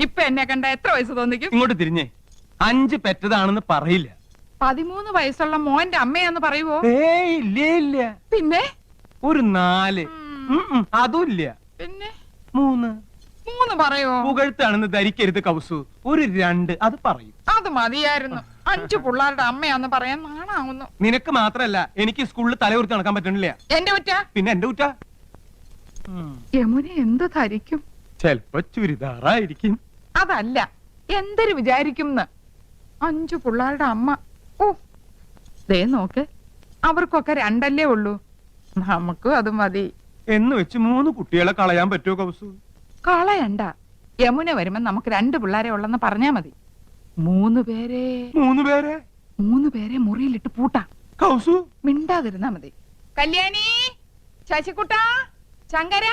ഇപ്പൊ എന്നെ കണ്ട എത്ര വയസ്സ് തോന്നിക്കും? ഇങ്ങോട്ട് തിരിഞ്ഞേ, 5 പെറ്റതാണെന്ന് പറയില്ല. 13 വയസ്സുള്ള മോന്റെ അമ്മയാന്ന് പറയുവോ? ഏയ് ഇല്ല. പിന്നെ ഒരു 4. അതും ഇല്ല. പിന്നെ 3 പറയോ? പുകഴ്ത്താണെന്ന് ധരിക്കരുത് കൗസു. ഒരു 2 അത് പറയും. അത് മതിയായിരുന്നു. 5 പിള്ളേരുടെ അമ്മയാന്ന് പറയാൻ നാണാവുന്നു. നിനക്ക് മാത്രല്ല, എനിക്ക് സ്കൂളിൽ തലയുർത്തി നടക്കാൻ പറ്റണില്ല. എന്റെ കുറ്റ? പിന്നെ എന്റെ കുറ്റ. യമുന എന്ത് ധരിക്കും? ചെലപ്പോ ചുരിദാറായിരിക്കും. അതല്ല, എന്തൊരു വിചാരിക്കും? 5 പിള്ളേരുടെ അമ്മ. ഓ, ദേ നോക്ക്, അവർക്കൊക്കെ 2 ഉള്ളൂ. നമുക്കും അത് മതി എന്ന് വെച്ച് 3 കുട്ടികളെ കളയാൻ പറ്റുമോ കൗസു? കളയണ്ട. യമുന വരുമ്പോ നമുക്ക് 2 പിള്ളേരെ ഉള്ളെന്ന് പറഞ്ഞാ മതി. 3 പേരെ മുറിയിലിട്ട് പൂട്ടാ. കൗസു മിണ്ടാതിരുന്നാ മതി. കല്യാണി, ശശികുട്ട, ശങ്കര,